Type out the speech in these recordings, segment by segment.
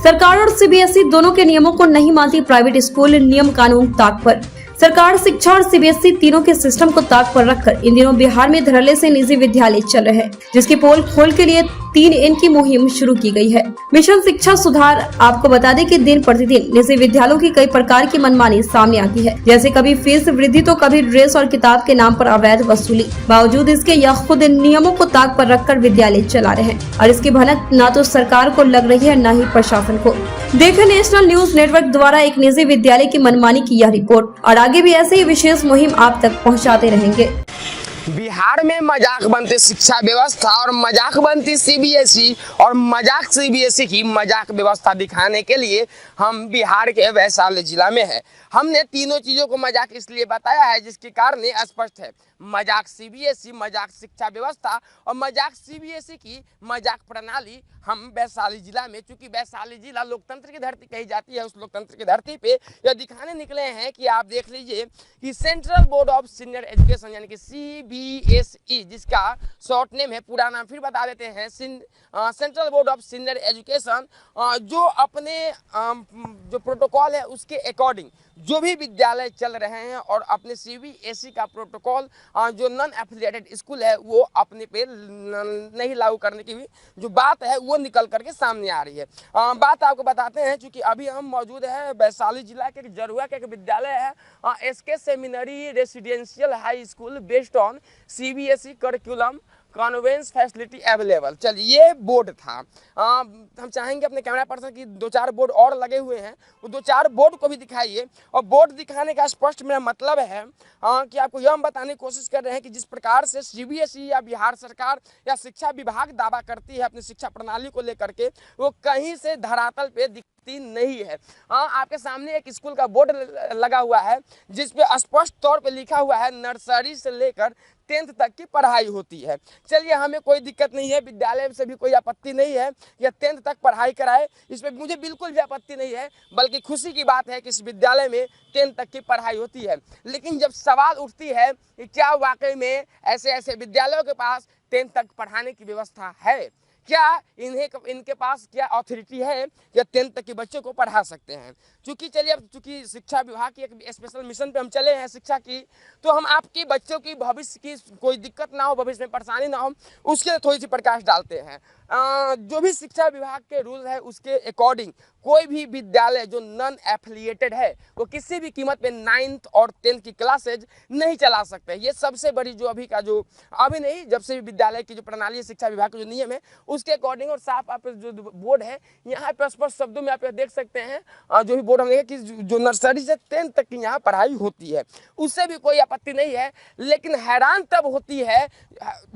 सरकार और सीबीएसई दोनों के नियमों को नहीं मानती प्राइवेट स्कूल, नियम कानून ताक पर। सरकार, शिक्षा और सीबीएसई तीनों के सिस्टम को ताक पर रखकर इन दिनों बिहार में धड़ल्ले से निजी विद्यालय चल रहे हैं, जिसकी पोल खोल के लिए 3N की मुहिम शुरू की गई है। मिशन शिक्षा सुधार। आपको बता दें कि दिन प्रतिदिन निजी विद्यालयों की कई प्रकार की मनमानी सामने आती है, जैसे कभी फीस वृद्धि तो कभी ड्रेस और किताब के नाम पर अवैध वसूली। बावजूद इसके यह खुद इन नियमों को ताक पर रखकर विद्यालय चला रहे हैं और इसकी भनक न तो सरकार को लग रही है न ही प्रशासन को। देखें नेशनल न्यूज नेटवर्क द्वारा एक निजी विद्यालय की मनमानी की यह रिपोर्ट और आगे भी ऐसे ही विशेष मुहिम आप तक पहुंचाते रहेंगे। बिहार में मजाक बनती शिक्षा व्यवस्था और मजाक बनती सीबीएसई और मजाक सीबीएसई की मजाक व्यवस्था दिखाने के लिए हम बिहार के वैशाली जिला में है। हमने तीनों चीज़ों को मजाक इसलिए बताया है जिसके कारण स्पष्ट है। मजाक सीबीएसई, मजाक शिक्षा व्यवस्था और मजाक सीबीएसई की मजाक प्रणाली हम वैशाली जिला में, चूंकि वैशाली जिला लोकतंत्र की धरती कही जाती है, उस लोकतंत्र की धरती पे यह दिखाने निकले हैं कि आप देख लीजिए कि central board of senior education यानी कि सीबीएसई, जिसका शॉर्ट नेम है, पूरा नाम फिर बता देते हैं, central board of senior education, जो अपने जो प्रोटोकॉल है उसके अकॉर्डिंग जो भी विद्यालय चल रहे हैं और अपने सीबीएसई का प्रोटोकॉल जो नॉन एफिलिएटेड स्कूल है वो अपने पे नहीं लागू करने की भी जो बात है वो निकल करके सामने आ रही है। बात आपको बताते हैं, चूंकि अभी हम मौजूद है वैशाली जिला के जरुआ के एक विद्यालय है S K seminary residential high school based on CBSE curriculum convenience facility available. चलिए ये बोर्ड था। हम चाहेंगे अपने कैमरा पर्सन की 2-4 बोर्ड और लगे हुए हैं, वो 2-4 बोर्ड को भी दिखाइए। और बोर्ड दिखाने का स्पष्ट मेरा मतलब है कि आपको यह हम बताने की कोशिश कर रहे हैं कि जिस प्रकार से सीबीएसई या बिहार सरकार या शिक्षा विभाग दावा करती है अपनी शिक्षा प्रणाली को लेकर के, वो कहीं से धरातल पे दिखती नहीं है। आपके सामने एक स्कूल का बोर्ड लगा हुआ है जिसपे स्पष्ट तौर पे लिखा हुआ है नर्सरी से लेकर 10th तक की पढ़ाई होती है। चलिए हमें कोई दिक्कत नहीं है, विद्यालय से भी कोई आपत्ति नहीं है या 10th तक पढ़ाई कराए, इसमें मुझे बिल्कुल भी आपत्ति नहीं है, बल्कि खुशी की बात है कि इस विद्यालय में 10th तक की पढ़ाई होती है। लेकिन जब सवाल उठती है कि क्या वाकई में ऐसे ऐसे विद्यालयों के पास 10th तक पढ़ाने की व्यवस्था है, क्या इनके पास क्या अथॉरिटी है या 10th तक के बच्चों को पढ़ा सकते हैं। चूंकि चलिए अब चूंकि शिक्षा विभाग की एक स्पेशल मिशन पे हम चले हैं शिक्षा की, तो हम आपके बच्चों की भविष्य की कोई दिक्कत ना हो, भविष्य में परेशानी ना हो, उसके लिए थोड़ी सी प्रकाश डालते हैं। जो भी शिक्षा विभाग के रूल है उसके अकॉर्डिंग कोई भी विद्यालय जो नॉन एफिलिएटेड है वो किसी भी कीमत पे 9th और 10th की क्लासेज नहीं चला सकते। ये सबसे बड़ी जो अभी का जो अभी नहीं, जब से विद्यालय की जो प्रणाली है शिक्षा विभाग का जो नियम है उसके अकॉर्डिंग, और साफ आप जो बोर्ड है यहाँ पे स्पष्ट शब्दों में आप देख सकते हैं, जो भी बोर्ड हम देखें कि जो नर्सरी से 10th तक की यहाँ पढ़ाई होती है उससे भी कोई आपत्ति नहीं है। लेकिन हैरान तब होती है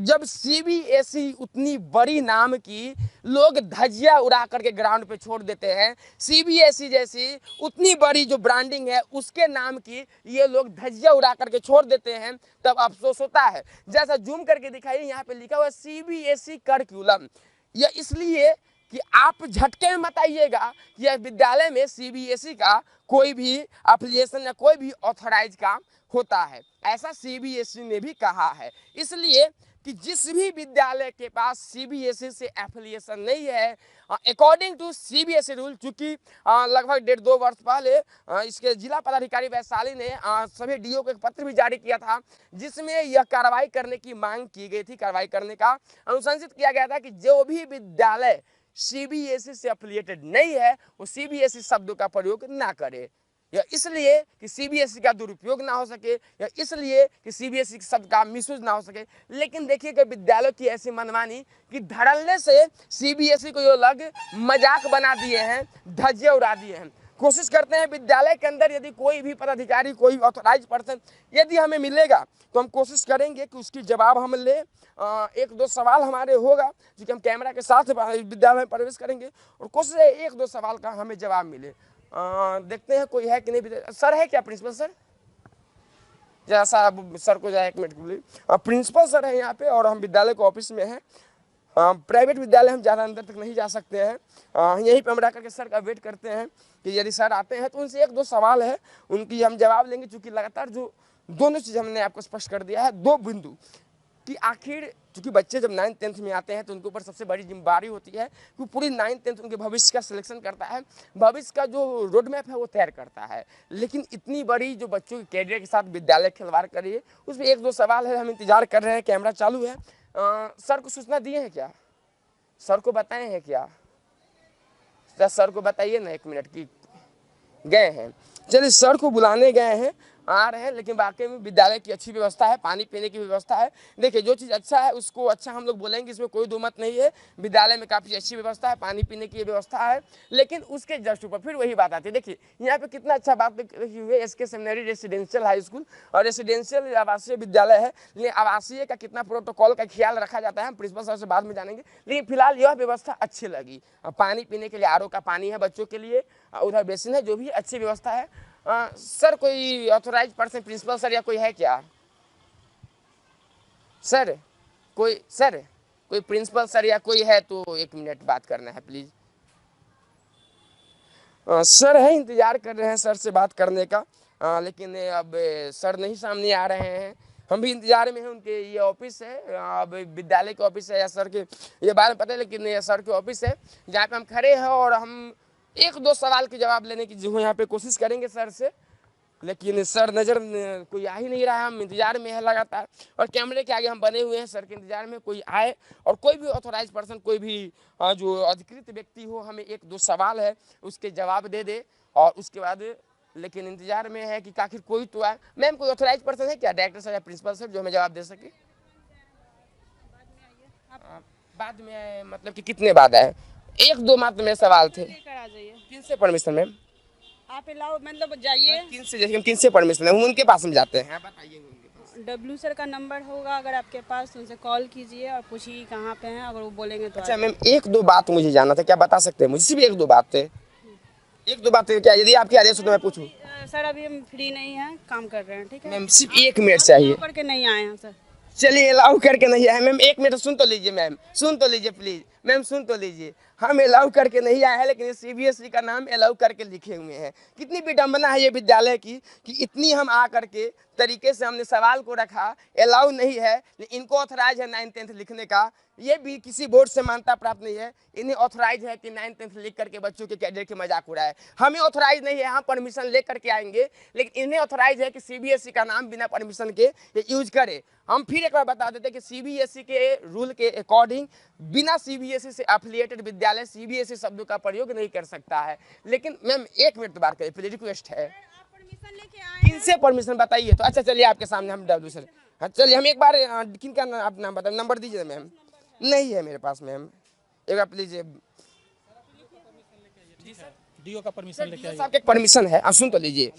जब सीबीएसई उतनी बड़ी नाम की लोग धज्जियां उड़ा करके ग्राउंड पे छोड़ देते हैं, सीबीएसई जैसी उतनी बड़ी जो ब्रांडिंग है उसके नाम की ये लोग धज्जियां उड़ा करके छोड़ देते हैं, तब अफसोस होता है। जैसा जूम करके दिखाइए, यहाँ पे लिखा हुआ है सीबीएसई करिकुलम। यह इसलिए कि आप झटके में मत आइएगा यह विद्यालय में सीबीएसई का कोई भी एप्लीकेशन या कोई भी ऑथराइज काम होता है, ऐसा सीबीएसई ने भी कहा है। इसलिए कि जिस भी विद्यालय के पास सीबीएसई से एफिलिएशन नहीं है, अकॉर्डिंग टू सीबीएसई रूल, चूंकि लगभग 1.5-2 वर्ष पहले इसके जिला पदाधिकारी वैशाली ने सभी डीओ को एक पत्र भी जारी किया था जिसमें यह कार्रवाई करने की मांग की गई थी, कार्रवाई करने का अनुशंसित किया गया था कि जो भी विद्यालय सीबीएसई से एफिलिएटेड नहीं है वो सीबीएसई शब्दों का प्रयोग ना करे, या इसलिए कि सीबीएसई का दुरुपयोग ना हो सके, या इसलिए कि सीबीएसई शब्द का मिसयूज ना हो सके। लेकिन देखिए कि विद्यालयों की ऐसी मनमानी कि धड़ल्ले से सीबीएसई को ये लग मजाक बना दिए हैं, धज्जियां उड़ा दिए हैं। कोशिश करते हैं विद्यालय के अंदर यदि कोई भी पदाधिकारी, कोई ऑथराइज पर्सन यदि हमें मिलेगा तो हम कोशिश करेंगे कि उसकी जवाब हम ले। 1-2 सवाल हमारे होगा क्योंकि हम कैमरा के साथ विद्यालय में प्रवेश करेंगे और कोशिश है 1-2 सवाल का हमें जवाब मिले। देखते हैं कोई है कि नहीं। सर है क्या प्रिंसिपल सर? जैसा सर को जाए 1 मिनट के लिए। प्रिंसिपल सर है यहाँ पे और हम विद्यालय के ऑफिस में हैं। प्राइवेट विद्यालय हम ज़्यादा अंदर तक नहीं जा सकते हैं, यहीं पे हम रह करके सर का वेट करते हैं कि यदि सर आते हैं तो उनसे 1-2 सवाल है उनकी हम जवाब लेंगे, चूँकि लगातार जो दोनों चीज़ हमने आपको स्पष्ट कर दिया है। 2 बिंदु, कि आखिर क्योंकि बच्चे जब 9th 10th में आते हैं तो उनके ऊपर सबसे बड़ी जिम्मेदारी होती है कि पूरी 9th 10th उनके भविष्य का सिलेक्शन करता है, भविष्य का जो रोड मैप है वो तैयार करता है। लेकिन इतनी बड़ी जो बच्चों के कैरियर के साथ विद्यालय खिलवाड़ कर रही है, उसमें एक दो सवाल है, हम इंतजार कर रहे हैं। कैमरा चालू है। सर को सूचना दिए हैं क्या? सर को बताए हैं क्या? सर को बताइए ना 1 मिनट की गए हैं। चलिए सर को बुलाने गए हैं, आ रहे हैं, लेकिन वाकई में विद्यालय की अच्छी व्यवस्था है, पानी पीने की व्यवस्था है। देखिए जो चीज़ अच्छा है उसको अच्छा हम लोग बोलेंगे, इसमें कोई दो मत नहीं है। विद्यालय में काफ़ी अच्छी व्यवस्था है, पानी पीने की व्यवस्था है, लेकिन उसके जस्ट ऊपर फिर वही बात आती है। देखिए यहाँ पे कितना अच्छा बात लिखी हुई है, S K seminary residential high school और रेसिडेंशियल आवासीय विद्यालय है। लेकिन आवासीय का कितना प्रोटोकॉल का ख्याल रखा जाता है हम प्रिंसिपल सर से बाद में जानेंगे, लेकिन फिलहाल यह व्यवस्था अच्छी लगी। पानी पीने के लिए आरओ का पानी है बच्चों के लिए, उधर बेसिन है, जो भी अच्छी व्यवस्था है। सर कोई ऑथोराइज पर्सन प्रिंसिपल सर या कोई है क्या? सर कोई प्रिंसिपल सर या कोई है तो 1 मिनट बात करना है प्लीज। सर है, इंतजार कर रहे हैं सर से बात करने का, लेकिन अब सर नहीं सामने आ रहे हैं। हम भी इंतजार में हैं। उनके ये ऑफिस है, अब विद्यालय के ऑफिस है या सर के ये बारे में पता है, लेकिन ये सर के ऑफिस है जहाँ पे हम खड़े हैं और हम 1-2 सवाल के जवाब लेने की जो यहाँ पे कोशिश करेंगे सर से, लेकिन सर नज़र कोई आ ही नहीं रहा है। हम इंतजार में है लगातार और कैमरे के आगे हम बने हुए हैं सर के इंतजार में, कोई आए और कोई भी ऑथोराइज पर्सन, कोई भी जो अधिकृत व्यक्ति हो, हमें 1-2 सवाल है उसके जवाब दे दे और उसके बाद, लेकिन इंतजार में है कि आखिर कोई तो आए। मैम कोई ऑथोराइज पर्सन है क्या, डायरेक्टर सर या प्रिंसिपल सर, जो हमें जवाब दे सके? बाद में मतलब कि कितने बाद आए? 1-2 मात्र मेरे सवाल थे। किन से परमिशन मैम? आप अलाउ मतलब जाइए। किन से परमिशन है? उनके पास हम जाते हैं, बताइए। डब्ल्यू सर का नंबर होगा अगर आपके पास तो उनसे कॉल कीजिए और पूछिए कहाँ पे हैं, अगर वो बोलेंगे तो। अच्छा मैम 1-2 बात मुझे जानना था, क्या बता सकते हैं मुझे? सिर्फ 1-2 बात थे, 1-2 बात क्या? यदि आपके आदेश हो तो मैं पूछूं? सर अभी हम फ्री नहीं हैं, काम कर रहे हैं, ठीक है। मैम सिर्फ 1 मिनट चाहिए। करके नहीं आए हैं सर। चलिए अलाउ करके नहीं आए मैम, 1 मिनट सुन तो लीजिए मैम, सुन तो लीजिए प्लीज मैम, सुन तो लीजिए। हम अलाउ करके नहीं आए हैं, लेकिन सीबीएसई का नाम अलाउ करके लिखे हुए हैं। कितनी विडंबना है ये विद्यालय की कि इतनी हम आ करके तरीके से हमने सवाल को रखा, अलाउ नहीं है, इनको ऑथराइज है 9th 10th लिखने का, ये भी किसी बोर्ड से मान्यता प्राप्त नहीं है। इन्हें ऑथराइज है कि 9th 10th लिख करके बच्चों के कैरियर के मजाक उड़ाए। हमें ऑथराइज नहीं है, हम परमिशन ले करके आएंगे, लेकिन इन्हें ऑथराइज है कि सीबीएसई का नाम बिना परमिशन के ये यूज करे। हम फिर एक बार बता देते कि सीबीएसई के रूल के अकॉर्डिंग बिना सीबीएसई से एफिलिएटेड विद्यालय सीबीएसई शब्दों का प्रयोग नहीं कर सकता है। लेकिन मैम 1 मिनट बात करें प्लीज, रिक्वेस्ट है। किनसे परमिशन बताइए तो? अच्छा चलिए आपके सामने हम डब्ल्यू सर, हाँ चलिए हम एक बार किनका आप नाम बताइए, नंबर दीजिए मैम। नहीं है मेरे पास मैम, एक बार प्लीज। डीओ का परमिशन लेके आइए। आपके परमिशन है, आप सुन तो लीजिए।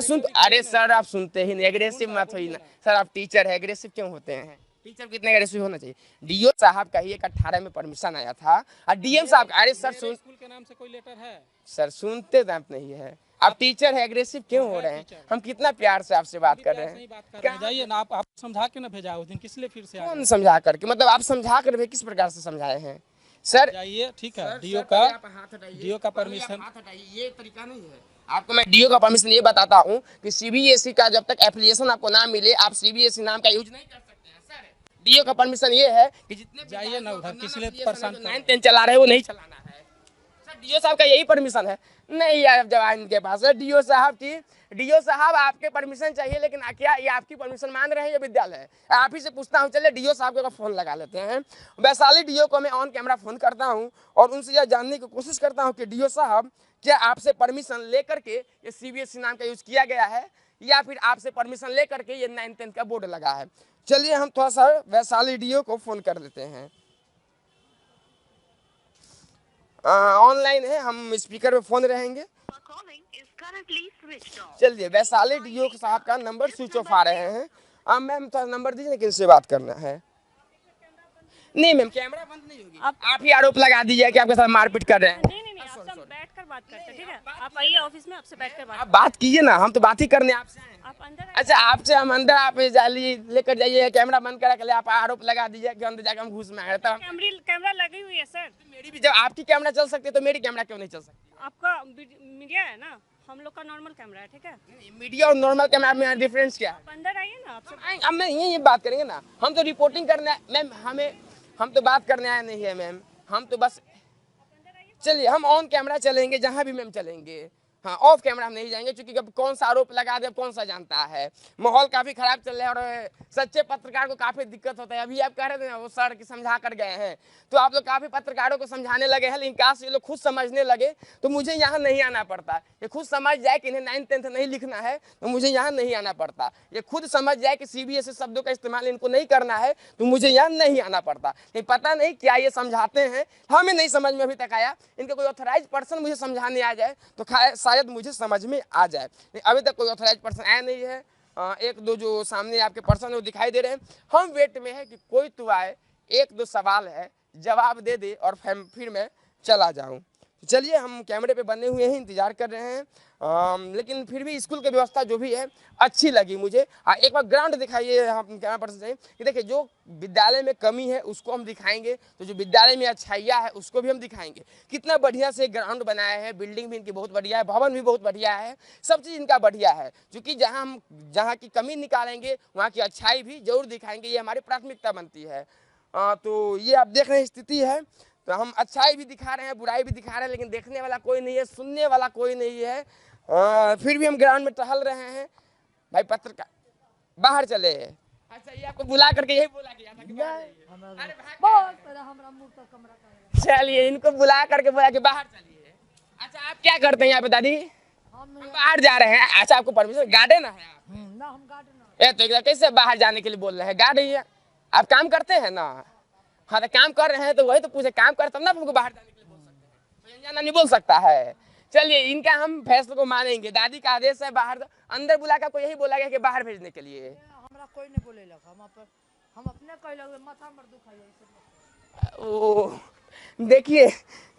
सुन अरे सर आप सुनते ही नहीं, एग्रेसिव मत होइए ना सर, आप टीचर है, एग्रेसिव क्यों होते हैं? टीचर कितने एग्रेसिव होना चाहिए? डीओ साहब का ही 18 में परमिशन आया था और डीएम साहब का, अरे सर सुन, स्कूल के नाम से कोई लेटर है? सर सुनते दांत नहीं है, आप टीचर है, एग्रेसिव क्यों हो रहे हैं? हम कितना प्यार से आपसे बात कर रहे हैं। जाइए ना, आप समझा के ना भेजा उस दिन, किस लिए फिर से आ कौन समझा करके, मतलब आप समझा कर किस प्रकार से समझाए हैं सर? जाइए, ठीक है। डीओ का परमिशन, ये तरीका नहीं है। आपको मैं डीओ का परमिशन ये बताता हूँ कि सीबीएसई का जब तक एफिलिएशन आपको ना मिले, आप सीबीएसई नाम का यूज नहीं कर सकते हैं सर। डीओ का परमिशन ये है कि जितने जाइए ना उधर, किस लिए परेशान 9th 10th चला रहे हैं वो नहीं चलाना है सर। डीओ साहब का यही परमिशन है। नहीं यार जवान इनके पास है डीओ साहब की। डीओ साहब आपके परमिशन चाहिए, लेकिन क्या ये आपकी परमिशन मान रहे हैं ये विद्यालय? आप ही से पूछता हूँ, चलिए डीओ साहब को फोन लगा लेते हैं। वैशाली डीओ को मैं ऑन कैमरा फोन करता हूँ और उनसे यह जानने की कोशिश करता हूँ कि डीओ साहब क्या आपसे परमिशन लेकर के ये सीबीएसई नाम का यूज किया गया है या फिर आपसे परमिशन लेकर के ये 9th 10th का बोर्ड लगा है? चलिए हम थोड़ा सा वैशाली डीओ को फोन कर लेते हैं। ऑनलाइन है, हम स्पीकर पे फोन रहेंगे। चलिए वैशाली डीओ साहब का नंबर स्विच ऑफ आ रहे हैं। मैम थोड़ा नंबर दीजिए, किससे बात करना है? नहीं मैम कैमरा बंद नहीं होगी, आप ही आरोप लगा दीजिए कि आपके साथ मारपीट कर रहे हैं। नहीं आपसे बैठकर बात करते हैं, ठीक है। आप आइए ऑफिस में, आपसे बैठकर बात। आप बात कीजिए ना, हम तो बात ही करने आपसे आए हैं। आप अंदर अच्छा आपसे हम अंदर, आप लेकर जाइए, कैमरा बंद करा के आप आरोप लगा दीजिए कि अंदर जाकर हम घूस मांग रहे थे। कैमरा लगी हुई है सर। मेरी भी जब आपकी कैमरा चल सकती है तो मेरी कैमरा क्यों नहीं चल सकती? आपका मीडिया है ना, हम लोग का नॉर्मल कैमरा है, ठीक है। मीडिया और नॉर्मल कैमरा में डिफरेंस क्या है? आप अंदर आइए ना, आपसे अब मैं ये बात करेंगे ना, हम तो रिपोर्टिंग करने मैम, हम तो बात करने आए नहीं है मैम, हम तो बस चलिए हम ऑन कैमरा चलेंगे जहाँ भी मैम चलेंगे, हाँ ऑफ कैमरा हम नहीं जाएंगे, क्योंकि अब कौन सा आरोप लगा दे कौन सा जानता है। माहौल काफी खराब चल रहा है और सच्चे पत्रकार को काफी दिक्कत होता है। अभी आप कह रहे थे ना वो सर की समझा कर गए हैं, तो आप लोग काफी पत्रकारों को समझाने लगे हैं, लेकिन काश ये लोग खुद समझने लगे तो मुझे यहाँ नहीं आना पड़ता। ये खुद समझ जाए कि इन्हें 9th 10th नहीं लिखना है तो मुझे यहाँ नहीं आना पड़ता। ये खुद समझ जाए कि CBSE शब्दों का इस्तेमाल इनको नहीं करना है तो मुझे यहाँ नहीं आना पड़ता। लेकिन पता नहीं क्या ये समझाते हैं, हमें नहीं समझ में अभी तक आया। इनका कोई ऑथराइज पर्सन मुझे समझाने आ जाए तो शायद मुझे समझ में आ जाए। अभी तक कोई ऑथराइज पर्सन आया नहीं है। एक दो जो सामने आपके पर्सन वो दिखाई दे रहे हैं, हम वेट में है कि कोई तो आए, एक दो सवाल है जवाब दे दे और फिर मैं चला जाऊं। तो चलिए हम कैमरे पे बने हुए हैं, इंतजार कर रहे हैं। लेकिन फिर भी स्कूल की व्यवस्था जो भी है अच्छी लगी मुझे। एक बार ग्राउंड दिखाइए हम कैमरा पर्सन से कि देखिए जो विद्यालय में कमी है उसको हम दिखाएंगे, तो जो विद्यालय में अच्छाइयाँ है उसको भी हम दिखाएंगे। कितना बढ़िया से ग्राउंड बनाया है, बिल्डिंग भी इनकी बहुत बढ़िया है, भवन भी बहुत बढ़िया है, सब चीज़ इनका बढ़िया है। क्योंकि जहाँ की कमी निकालेंगे वहाँ की अच्छाई भी जरूर दिखाएंगे, ये हमारी प्राथमिकता बनती है। तो ये आप देख रहे हैं स्थिति है, तो हम अच्छाई भी दिखा रहे हैं, बुराई भी दिखा रहे हैं, लेकिन देखने वाला कोई नहीं है, सुनने वाला कोई नहीं है। फिर भी हम ग्राउंड में टहल रहे हैं। भाई पत्रकार बाहर चले। अच्छा ये आपको बुला करके यही बोला गया था कि बाहर जाइए। चलिए इनको बुला करके बोला कि बाहर चलिए। अच्छा आप क्या करते हैं यहाँ पे दादी? हम बाहर जा रहे हैं। अच्छा आपको परमिशन गार्डन है आप? ना हम गार्डन तो कैसे बाहर जाने के लिए बोल रहे हैं? गार्ड है आप, काम करते हैं ना? हाँ तो काम कर रहे हैं तो वही तो पूछे, काम कर तब ना हमको बाहर जाने के लिए बोल सकते हैं, जाना नहीं बोल सकता है। चलिए इनका हम फैसले को मानेंगे। दादी का आदेश है बाहर, अंदर बुला कर कोई यही बोला गया कि बाहर भेजने के लिए। हमरा कोई नहीं बोले लगा, हम अपने कह लगे माथा मर दुखाई। ओ देखिए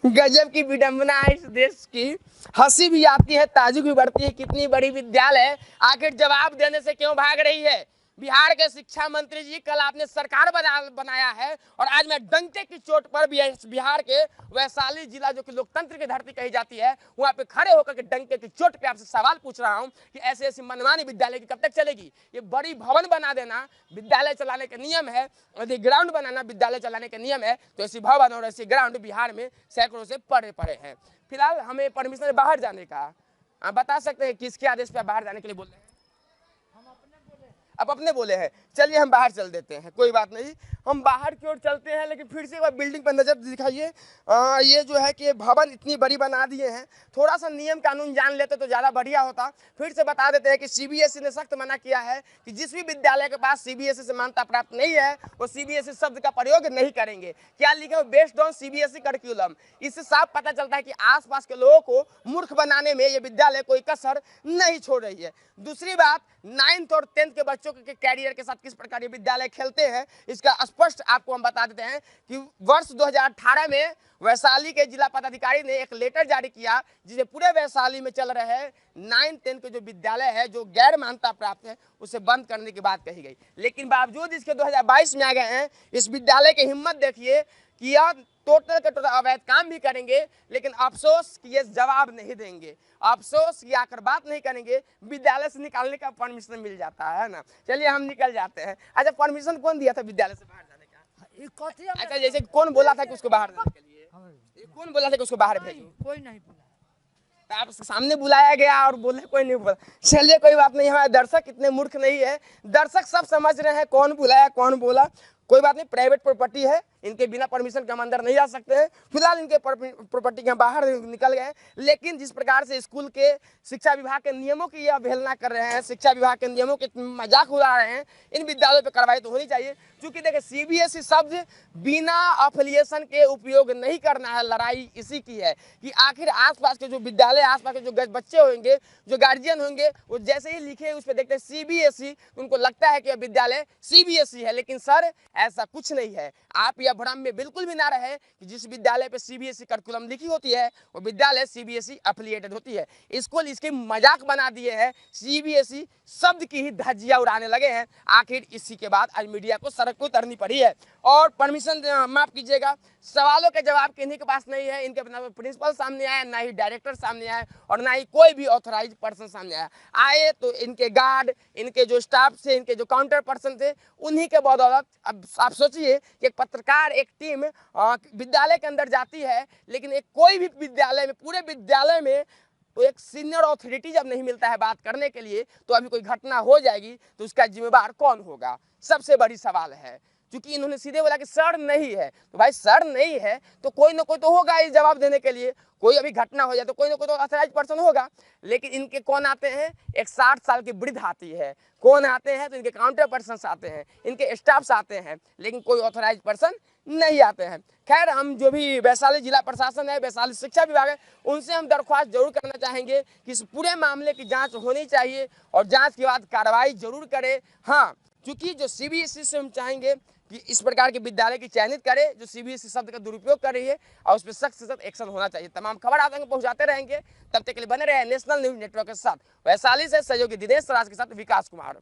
गजब की विडंबना है इस देश की, हंसी भी आती है, ताजुब भी बढ़ती है। कितनी बड़ी विद्यालय आखिर जवाब देने से क्यों भाग रही है? बिहार के शिक्षा मंत्री जी कल आपने सरकार बनाया है और आज मैं डंके की चोट पर बिहार के वैशाली जिला जो कि लोकतंत्र की धरती कही जाती है वहां पे खड़े होकर के डंके की चोट पे आपसे सवाल पूछ रहा हूं कि ऐसे ऐसी मनमानी विद्यालय की कब तक चलेगी? ये बड़ी भवन बना देना विद्यालय चलाने का नियम है, यदि ग्राउंड बनाना विद्यालय चलाने का नियम है तो ऐसी भवन और ऐसी ग्राउंड बिहार में सैकड़ों से पड़े हैं। फिलहाल हमें परमिशन है बाहर जाने का। आप बता सकते हैं किसके आदेश पे बाहर जाने के लिए बोल रहे हैं? आप अपने बोले हैं। चलिए हम बाहर चल देते हैं, कोई बात नहीं, हम बाहर की ओर चलते हैं। लेकिन फिर से एक बार बिल्डिंग पर नजर दिखाइए। ये जो है कि भवन इतनी बड़ी बना दिए हैं, थोड़ा सा नियम कानून जान लेते तो ज़्यादा बढ़िया होता। फिर से बता देते हैं कि CBSE ने सख्त मना किया है कि जिस भी विद्यालय के पास CBSE से मान्यता प्राप्त नहीं है वो CBSE शब्द का प्रयोग नहीं करेंगे। क्या लिखे हो? Based on CBSE curriculum. इससे साफ पता चलता है कि आसपास के लोगों को मूर्ख बनाने में ये विद्यालय कोई कसर नहीं छोड़ रही है। दूसरी बात, 9th और 10th के बच्चों के कैरियर के साथ किस प्रकार ये विद्यालय खेलते हैं इसका स्पष्ट आपको हम बता देते हैं कि वर्ष 2018 में वैशाली के जिला पदाधिकारी ने एक लेटर जारी किया जिसे पूरे वैशाली में चल रहे 9th 10th के जो विद्यालय है जो गैर मान्यता प्राप्त है उसे बंद करने की बात कही गई। लेकिन बावजूद इसके 2022 में आ गए हैं। इस विद्यालय की हिम्मत देखिए कि यह टोटल के टोटल अवैध काम भी करेंगे, लेकिन अफसोस कि ये जवाब नहीं देंगे, अफसोस कि आकर बात नहीं करेंगे, विद्यालय से निकालने का परमिशन मिल जाता है ना। चलिए हम निकल जाते हैं। अच्छा परमिशन कौन दिया था विद्यालय से बाहर जाने का? अच्छा जैसे कौन बोला था कि उसको बाहर जाने के लिए? कौन बोला था कि उसको बाहर भेजो? कोई नहीं बोला। तो आप सामने बुलाया गया और बोले कोई नहीं बोला। चलिए कोई बात नहीं, हमारे दर्शक इतने मूर्ख नहीं है, दर्शक सब समझ रहे हैं कौन बुलाया कौन बोला। कोई बात नहीं, प्राइवेट प्रॉपर्टी है, इनके बिना परमिशन के हम अंदर नहीं आ सकते हैं। फिलहाल इनके प्रॉपर्टी के हम बाहर निकल गए हैं। लेकिन जिस प्रकार से स्कूल के शिक्षा विभाग के नियमों की यह अवहेलना कर रहे हैं, शिक्षा विभाग के नियमों के मजाक उड़ा रहे हैं, इन विद्यालयों पर कार्रवाई तो होनी चाहिए। क्योंकि देखिए CBSE शब्द बिना अफिलिएशन के उपयोग नहीं करना है। लड़ाई इसी की है कि आखिर आसपास के जो विद्यालय, आसपास के जो बच्चे होंगे, जो गार्जियन होंगे, वो जैसे ही लिखे उस पर देखते हैं CBSE, उनको लगता है कि यह विद्यालय CBSE है। लेकिन सर ऐसा कुछ नहीं है। आप यह भ्रम में बिल्कुल भी ना रहे कि जिस विद्यालय पे सीबीएसई करिकुलम लिखी होती है वो विद्यालय सीबीएसई एफिलिएटेड होती है। स्कूल इसकी मजाक बना दिए हैं, सीबीएसई शब्द की ही धज्जियां उड़ाने लगे हैं। आखिर इसी के बाद आज मीडिया को सड़क पर उतरनी पड़ी है। और परमिशन माफ कीजिएगा, सवालों के जवाब किन्हीं के पास नहीं है। इनके ना प्रिंसिपल सामने आया, ना ही डायरेक्टर सामने आया, और ना ही कोई भी ऑथराइज पर्सन सामने आया। आए तो इनके गार्ड, इनके जो स्टाफ थे, इनके जो काउंटर पर्सन थे, उन्हीं के बदौलत। अब आप सोचिए कि एक पत्रकार, एक टीम विद्यालय के अंदर जाती है, लेकिन एक कोई भी विद्यालय में, पूरे विद्यालय में तो एक सीनियर अथॉरिटी जब नहीं मिलता है बात करने के लिए, तो अभी कोई घटना हो जाएगी तो उसका जिम्मेदार कौन होगा? सबसे बड़ी सवाल है। क्योंकि इन्होंने सीधे बोला कि सर नहीं है, तो भाई सर नहीं है तो कोई ना कोई तो होगा इस जवाब देने के लिए। कोई अभी घटना हो जाए तो कोई ना कोई तो ऑथराइज पर्सन होगा। लेकिन इनके कौन आते हैं? एक 60 साल की वृद्ध आती है। कौन आते हैं? तो इनके काउंटर पर्सन आते हैं, इनके स्टाफ्स आते हैं, लेकिन कोई ऑथराइज पर्सन नहीं आते हैं। खैर, हम जो भी वैशाली जिला प्रशासन है, वैशाली शिक्षा विभाग है, उनसे हम दरख्वास्त जरूर करना चाहेंगे कि इस पूरे मामले की जांच होनी चाहिए और जांच के बाद कार्रवाई जरूर करे। हाँ, क्योंकि जो सीबीएसई से हम चाहेंगे कि इस प्रकार के विद्यालय की चयनित करे जो सीबीएसई शब्द का दुरुपयोग कर रही है, और उस पर सख्त से सख्त एक्शन होना चाहिए। तमाम खबर आप तक पहुंचाते रहेंगे। तब तक के लिए बने रहे नेशनल न्यूज नेटवर्क के साथ। वैशाली से सहयोगी दिनेश राज के साथ विकास कुमार।